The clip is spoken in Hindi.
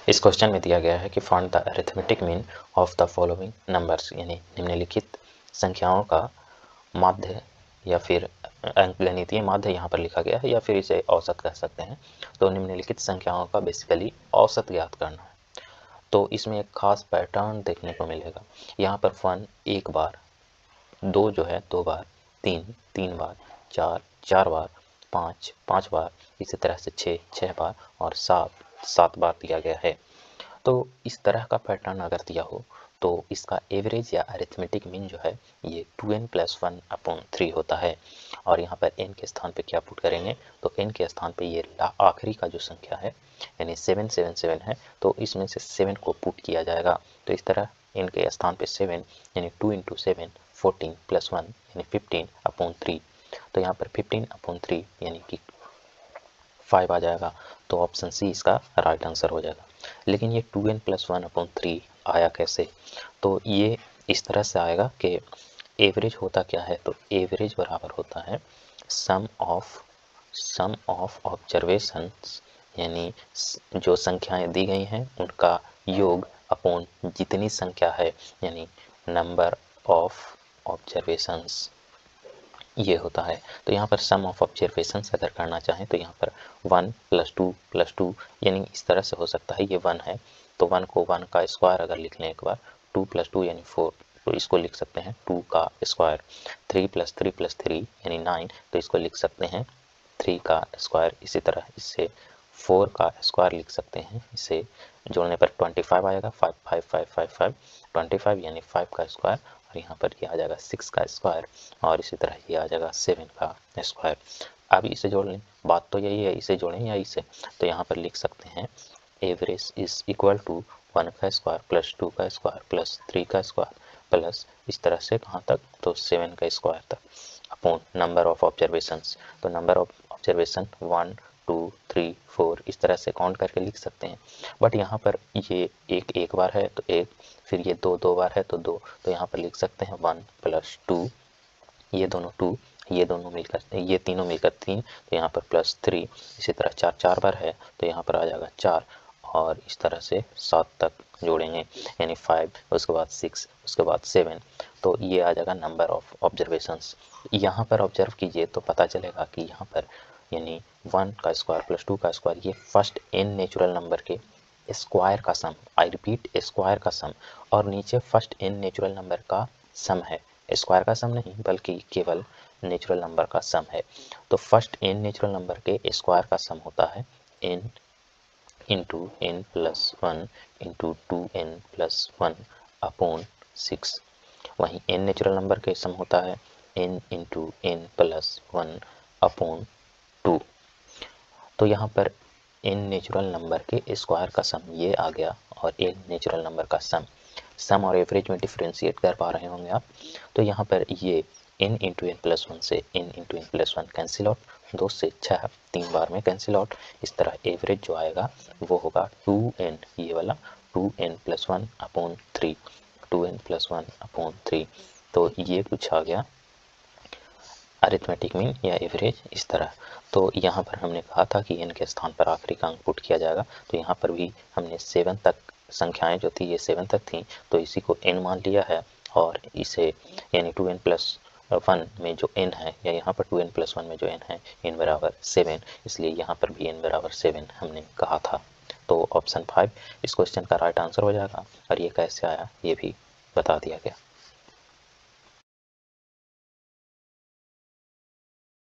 इस क्वेश्चन में दिया गया है कि find the arithmetic mean of the following numbers, यानी निम्नलिखित संख्याओं का माध्य या फिर अंकगणितीय माध्य यहाँ पर लिखा गया है, या फिर इसे औसत कह सकते हैं। तो निम्नलिखित संख्याओं का बेसिकली औसत ज्ञात करना है। तो इसमें एक खास पैटर्न देखने को मिलेगा। यहाँ पर 1 एक बार, 2 जो है 2 बार, 3 3 बार, 4 4 बार, 5 5 बार, इसी तरह से 6 6 बार और 7 7 बार दिया गया है। तो इस तरह का पैटर्न अगर दिया हो तो इसका एवरेज या अरिथमेटिक मीन जो है ये 2n + 1/3 होता है। और यहाँ पर n के स्थान पे क्या पुट करेंगे, तो n के स्थान पे ये आखिरी का जो संख्या है यानी 777 है, तो इसमें से 7 को पुट किया जाएगा। तो इस तरह n के स्थान पे 7 यानी 2 × 7 14 + 1 यानी 15/3। तो यहाँ पर 15/3 यानी कि 5 आ जाएगा। तो ऑप्शन सी इसका राइट आंसर हो जाएगा। लेकिन ये 2n + 1/3 आया कैसे, तो ये इस तरह से आएगा कि एवरेज होता क्या है, तो एवरेज बराबर होता है सम ऑफ ऑब्जर्वेशंस, यानी जो संख्याएं दी गई हैं उनका योग अपॉन जितनी संख्या है, यानी नंबर ऑफ ऑब्जर्वेशंस, ये होता है। तो यहाँ पर सम ऑफ ऑब्जर्वेशंस अगर करना चाहें तो यहाँ पर 1 + 2 + 2 यानी इस तरह से हो सकता है। ये 1 है तो 1 को 1 का स्क्वायर अगर लिख लें एक बार, 2 + 2 यानी 4, तो इसको लिख सकते हैं 2 का स्क्वायर। 3 + 3 + 3 यानी 9, तो इसको लिख सकते हैं 3 का स्क्वायर। इसी तरह इससे 4 का स्क्वायर लिख सकते हैं, इसे जोड़ने पर 25 आएगा। 5 5 5 5 5 25 यानी 5 का स्क्वायर, और यहाँ पर ये आ जाएगा 6 का स्क्वायर, और इसी तरह ये आ जाएगा 7 का स्क्वायर। अब इसे जोड़ लें, बात तो यही है, इसे जोड़ें या इसे, तो यहाँ पर लिख सकते हैं एवरेज इज इक्वल टू 1 का स्क्वायर प्लस 2 का स्क्वायर प्लस 3 का स्क्वायर प्लस इस तरह से कहाँ तक, तो 7 का स्क्वायर तक, अपॉन नंबर ऑफ ऑब्जर्वेशंस। तो नंबर ऑफ ऑब्जर्वेशन 1 2 3 4 इस तरह से काउंट करके लिख सकते हैं। बट यहाँ पर ये एक बार है तो 1, फिर ये 2 बार है तो 2, तो यहाँ पर लिख सकते हैं 1 + 2, ये दोनों 2, ये दोनों मिलकर, ये तीनों मिलकर 3, तो यहाँ पर +3। इसी तरह 4 बार है तो यहाँ पर आ जाएगा 4, और इस तरह से 7 तक जोड़ेंगे, यानी 5, उसके बाद 6, उसके बाद 7, तो ये आ जाएगा नंबर ऑफ ऑब्जर्वेशंस। यहाँ पर ऑब्जर्व कीजिए तो पता चलेगा कि यहाँ पर यानी 1 का स्क्वायर प्लस 2 का स्क्वायर, ये फर्स्ट n नेचुरल नंबर के स्क्वायर का सम, आई रिपीट स्क्वायर का सम, और नीचे फर्स्ट n नेचुरल नंबर का सम है। स्क्वायर का सम नहीं बल्कि केवल नेचुरल नंबर का सम है। तो फर्स्ट n नेचुरल नंबर के स्क्वायर का सम होता है n × n + 1 × 2n + 1 अपॉन 6। वहीं n नेचुरल नंबर के सम होता है n × n + 1 अपॉन 2। तो यहाँ पर n नेचुरल नंबर के स्क्वायर का सम ये आ गया, और n नेचुरल नंबर का सम और एवरेज में डिफ्रेंशिएट कर पा रहे होंगे आप। तो यहाँ पर ये n × n + 1 से n × n + 1 कैंसिल आउट, 2 से 6 3 बार में कैंसिल आउट। इस तरह एवरेज जो आएगा वो होगा 2n, ये वाला 2n + 1 अपॉन 3, 2n + 1 अपॉन 3। तो ये कुछ आ गया अरिथमेटिक मीन या एवरेज इस तरह। तो यहाँ पर हमने कहा था कि n के स्थान पर आखिरी का अंक पुट किया जाएगा, तो यहाँ पर भी हमने 7 तक संख्याएं जो थी ये 7 तक थी, तो इसी को n मान लिया है, और इसे यानी 2n + 1 में जो n है, या यहाँ पर 2n + 1 में जो n है, n बराबर 7, इसलिए यहाँ पर भी n बराबर 7 हमने कहा था। तो ऑप्शन 5 इस क्वेश्चन का राइट आंसर हो जाएगा। और ये कैसे आया ये भी बता दिया गया।